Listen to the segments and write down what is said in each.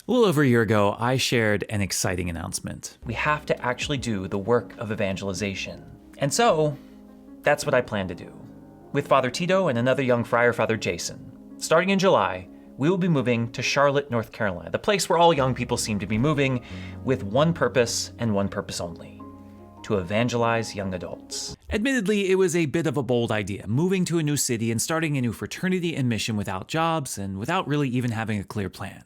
A little over a year ago, I shared an exciting announcement. We have to actually do the work of evangelization. And so, that's what I plan to do. With Father Tito and another young friar, Father Jason. Starting in July, we will be moving to Charlotte, North Carolina, the place where all young people seem to be moving, with one purpose and one purpose only: to evangelize young adults. Admittedly, it was a bit of a bold idea, moving to a new city and starting a new fraternity and mission without jobs and without really even having a clear plan.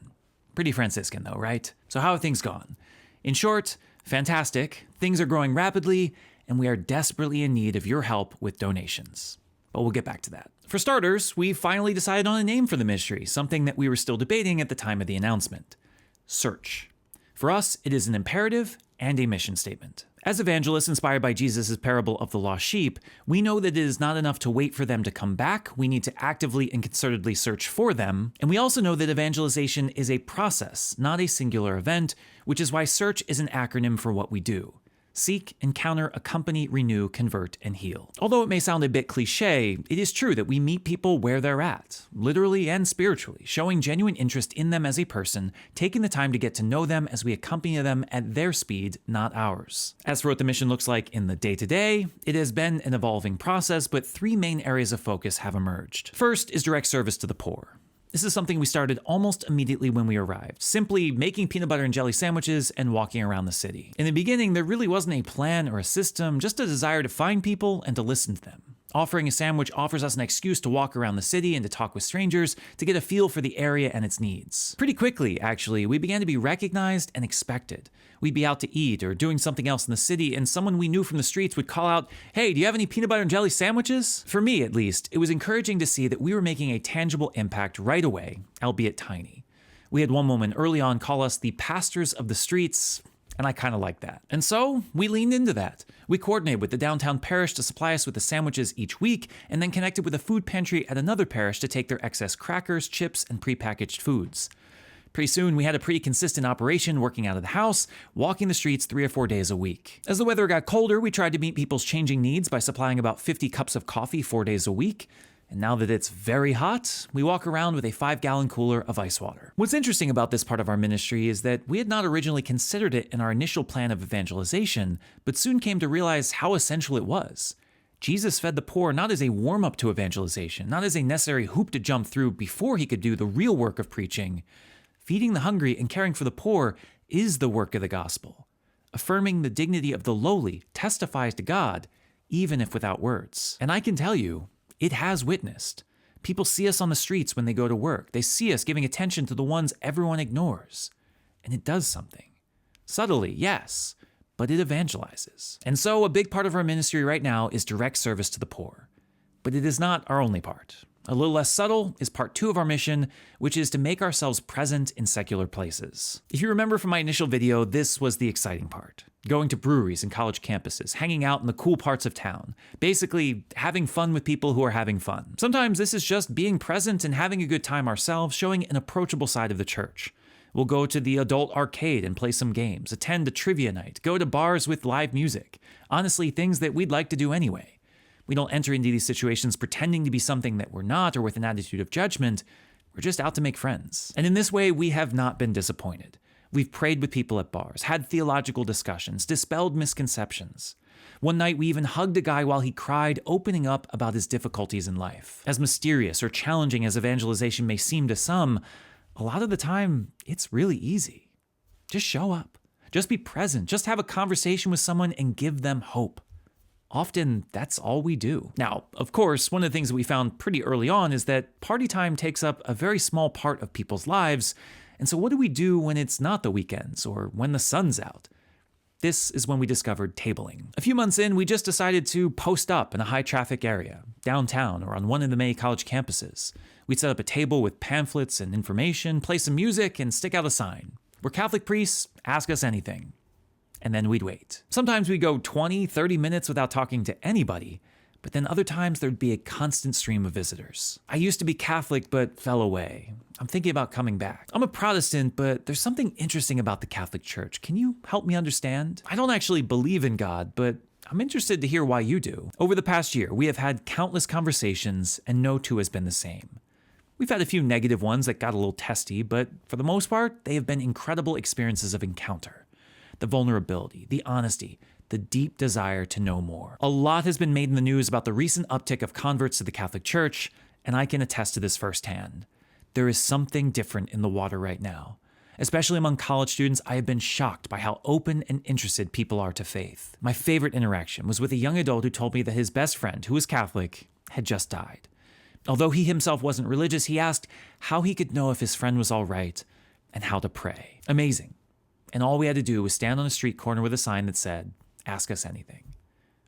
Pretty Franciscan though, right? So how have things gone? In short, fantastic. Things are growing rapidly, and we are desperately in need of your help with donations. But we'll get back to that. For starters, we finally decided on a name for the ministry, something that we were still debating at the time of the announcement: Search. For us, it is an imperative and a mission statement. As evangelists inspired by Jesus' parable of the lost sheep, we know that it is not enough to wait for them to come back. We need to actively and concertedly search for them. And we also know that evangelization is a process, not a singular event, which is why Search is an acronym for what we do: seek, encounter, accompany, renew, convert, and heal. Although it may sound a bit cliche, it is true that we meet people where they're at, literally and spiritually, showing genuine interest in them as a person, taking the time to get to know them as we accompany them at their speed, not ours. As for what the mission looks like in the day-to-day, it has been an evolving process, but three main areas of focus have emerged. First is direct service to the poor. This is something we started almost immediately when we arrived, simply making peanut butter and jelly sandwiches and walking around the city. In the beginning, there really wasn't a plan or a system, just a desire to find people and to listen to them. Offering a sandwich offers us an excuse to walk around the city and to talk with strangers, to get a feel for the area and its needs. Pretty quickly, actually, we began to be recognized and expected. We'd be out to eat or doing something else in the city, and someone we knew from the streets would call out, "Hey, do you have any peanut butter and jelly sandwiches?" For me, at least, it was encouraging to see that we were making a tangible impact right away, albeit tiny. We had one woman early on call us the pastors of the streets, and I kind of like that. And so we leaned into that. We coordinated with the downtown parish to supply us with the sandwiches each week, and then connected with a food pantry at another parish to take their excess crackers, chips, and prepackaged foods. Pretty soon, we had a pretty consistent operation working out of the house, walking the streets 3 or 4 days a week. As the weather got colder, we tried to meet people's changing needs by supplying about 50 cups of coffee 4 days a week. And now that it's very hot, we walk around with a 5-gallon cooler of ice water. What's interesting about this part of our ministry is that we had not originally considered it in our initial plan of evangelization, but soon came to realize how essential it was. Jesus fed the poor not as a warm-up to evangelization, not as a necessary hoop to jump through before he could do the real work of preaching. Feeding the hungry and caring for the poor is the work of the gospel. Affirming the dignity of the lowly testifies to God, even if without words. And I can tell you, it has witnessed. People see us on the streets when they go to work. They see us giving attention to the ones everyone ignores. And it does something. Subtly, yes, but it evangelizes. And so a big part of our ministry right now is direct service to the poor. But it is not our only part. A little less subtle is part 2 of our mission, which is to make ourselves present in secular places. If you remember from my initial video, this was the exciting part. Going to breweries and college campuses, hanging out in the cool parts of town, basically having fun with people who are having fun. Sometimes this is just being present and having a good time ourselves, showing an approachable side of the church. We'll go to the adult arcade and play some games, attend a trivia night, go to bars with live music. Honestly, things that we'd like to do anyway. We don't enter into these situations pretending to be something that we're not or with an attitude of judgment. We're just out to make friends. And in this way, we have not been disappointed. We've prayed with people at bars, had theological discussions, dispelled misconceptions. One night, we even hugged a guy while he cried, opening up about his difficulties in life. As mysterious or challenging as evangelization may seem to some, a lot of the time, it's really easy. Just show up. Just be present. Just have a conversation with someone and give them hope. Often, that's all we do. Now, of course, one of the things that we found pretty early on is that party time takes up a very small part of people's lives. And so what do we do when it's not the weekends or when the sun's out? This is when we discovered tabling. A few months in, we just decided to post up in a high-traffic area, downtown or on one of the many college campuses. We'd set up a table with pamphlets and information, play some music, and stick out a sign. We're Catholic priests, ask us anything. And then we'd wait. Sometimes we'd go 20, 30 minutes without talking to anybody, but then other times there'd be a constant stream of visitors. I used to be Catholic, but fell away. I'm thinking about coming back. I'm a Protestant, but there's something interesting about the Catholic Church. Can you help me understand? I don't actually believe in God, but I'm interested to hear why you do. Over the past year, we have had countless conversations, and no two has been the same. We've had a few negative ones that got a little testy, but for the most part, they have been incredible experiences of encounter. The vulnerability, the honesty, the deep desire to know more. A lot has been made in the news about the recent uptick of converts to the Catholic Church, and I can attest to this firsthand. There is something different in the water right now. Especially among college students, I have been shocked by how open and interested people are to faith. My favorite interaction was with a young adult who told me that his best friend, who was Catholic, had just died. Although he himself wasn't religious, he asked how he could know if his friend was all right and how to pray. Amazing. And all we had to do was stand on a street corner with a sign that said, "Ask us anything."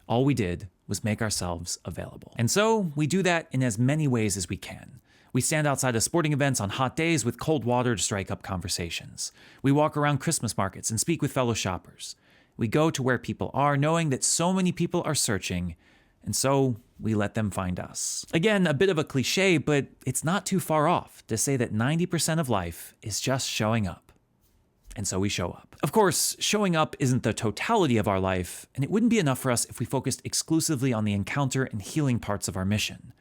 All we did was make ourselves available. And so we do that in as many ways as we can. We stand outside of sporting events on hot days with cold water to strike up conversations. We walk around Christmas markets and speak with fellow shoppers. We go to where people are, knowing that so many people are searching, and so we let them find us. Again, a bit of a cliche, but it's not too far off to say that 90% of life is just showing up. And so we show up. Of course, showing up isn't the totality of our life, and it wouldn't be enough for us if we focused exclusively on the encounter and healing parts of our mission.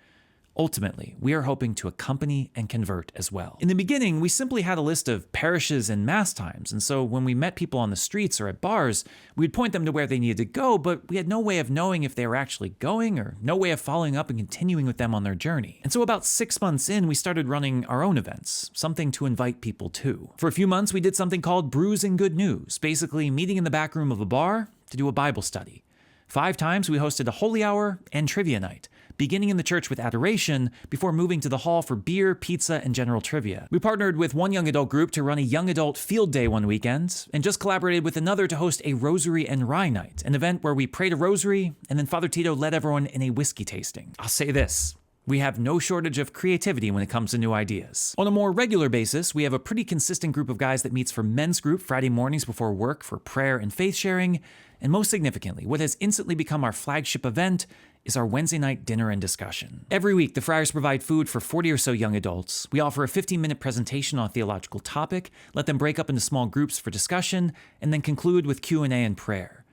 Ultimately, we are hoping to accompany and convert as well. In the beginning, we simply had a list of parishes and mass times, and so when we met people on the streets or at bars, we'd point them to where they needed to go, but we had no way of knowing if they were actually going or no way of following up and continuing with them on their journey. And so about 6 months in, we started running our own events, something to invite people to. For a few months, we did something called Brews and Good News, basically meeting in the back room of a bar to do a Bible study. 5 times, we hosted a holy hour and trivia night, beginning in the church with adoration before moving to the hall for beer, pizza, and general trivia. We partnered with one young adult group to run a young adult field day one weekend, and just collaborated with another to host a rosary and rye night, an event where we prayed a rosary, and then Father Tito led everyone in a whiskey tasting. I'll say this. We have no shortage of creativity when it comes to new ideas. On a more regular basis, we have a pretty consistent group of guys that meets for men's group Friday mornings before work for prayer and faith sharing, and most significantly, what has instantly become our flagship event is our Wednesday night dinner and discussion. Every week, the Friars provide food for 40 or so young adults. We offer a 15-minute presentation on a theological topic, let them break up into small groups for discussion, and then conclude with Q&A and prayer.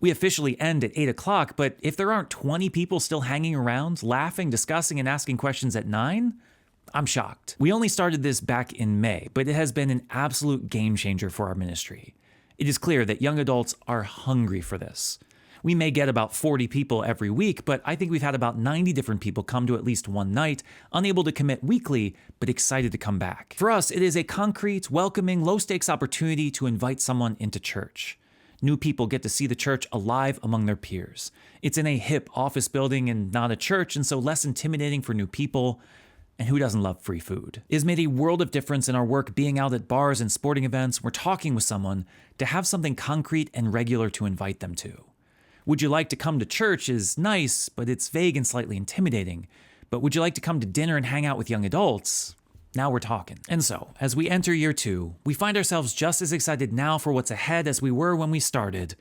We officially end at 8 o'clock, but if there aren't 20 people still hanging around, laughing, discussing, and asking questions at 9, I'm shocked. We only started this back in May, but it has been an absolute game changer for our ministry. It is clear that young adults are hungry for this. We may get about 40 people every week, but I think we've had about 90 different people come to at least one night, unable to commit weekly, but excited to come back. For us, it is a concrete, welcoming, low-stakes opportunity to invite someone into church. New people get to see the church alive among their peers. It's in a hip office building and not a church, and so less intimidating for new people. And who doesn't love free food? It has made a world of difference in our work being out at bars and sporting events, we're talking with someone, to have something concrete and regular to invite them to. Would you like to come to church is nice, but it's vague and slightly intimidating. But would you like to come to dinner and hang out with young adults? Now we're talking. And so, as we enter year 2, we find ourselves just as excited now for what's ahead as we were when we started.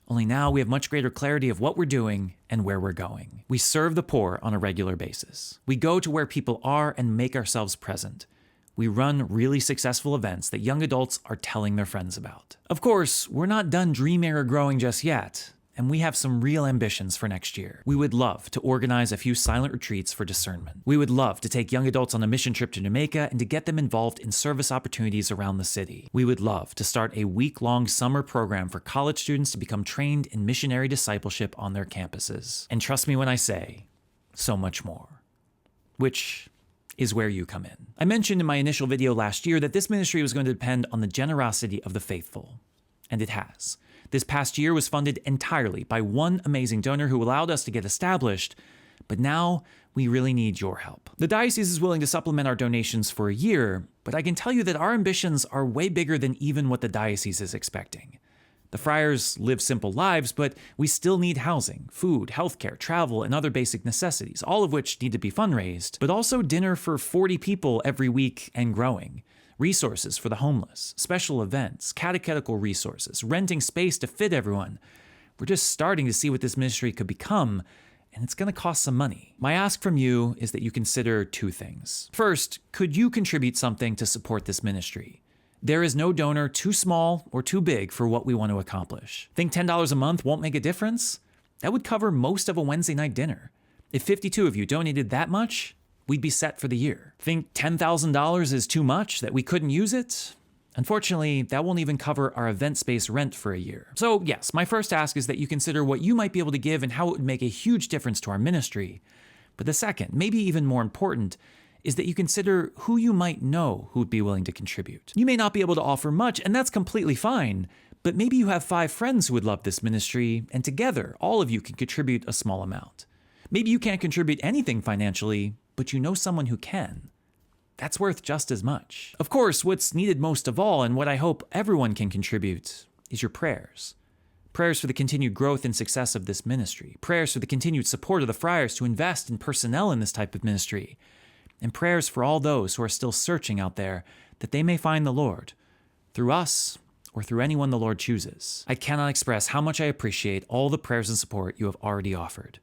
Only now we have much greater clarity of what we're doing and where we're going. We serve the poor on a regular basis. We go to where people are and make ourselves present. We run really successful events that young adults are telling their friends about. Of course, we're not done dreaming or growing just yet. And we have some real ambitions for next year. We would love to organize a few silent retreats for discernment. We would love to take young adults on a mission trip to Jamaica and to get them involved in service opportunities around the city. We would love to start a week-long summer program for college students to become trained in missionary discipleship on their campuses. And trust me when I say, so much more. Which is where you come in. I mentioned in my initial video last year that this ministry was going to depend on the generosity of the faithful. And it has. This past year was funded entirely by one amazing donor who allowed us to get established, but now we really need your help. The diocese is willing to supplement our donations for a year, but I can tell you that our ambitions are way bigger than even what the diocese is expecting. The friars live simple lives, but we still need housing, food, healthcare, travel, and other basic necessities, all of which need to be fundraised, but also dinner for 40 people every week and growing. Resources for the homeless, special events, catechetical resources, renting space to fit everyone. We're just starting to see what this ministry could become, and it's going to cost some money. My ask from you is that you consider 2 things. First, could you contribute something to support this ministry? There is no donor too small or too big for what we want to accomplish. Think $10 a month won't make a difference? That would cover most of a Wednesday night dinner. If 52 of you donated that much, we'd be set for the year. Think $10,000 is too much, that we couldn't use it? Unfortunately, that won't even cover our event space rent for a year. So yes, my first ask is that you consider what you might be able to give and how it would make a huge difference to our ministry. But the second, maybe even more important, is that you consider who you might know who would be willing to contribute. You may not be able to offer much, and that's completely fine, but maybe you have 5 friends who would love this ministry, and together, all of you can contribute a small amount. Maybe you can't contribute anything financially, but you know someone who can. That's worth just as much. Of course, what's needed most of all, and what I hope everyone can contribute, is your prayers. Prayers for the continued growth and success of this ministry. Prayers for the continued support of the friars to invest in personnel in this type of ministry. And prayers for all those who are still searching out there that they may find the Lord, through us or through anyone the Lord chooses. I cannot express how much I appreciate all the prayers and support you have already offered.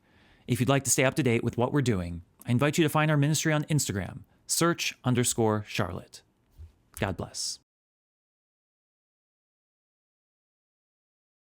If you'd like to stay up to date with what we're doing, I invite you to find our ministry on Instagram, search_Charlotte. God bless.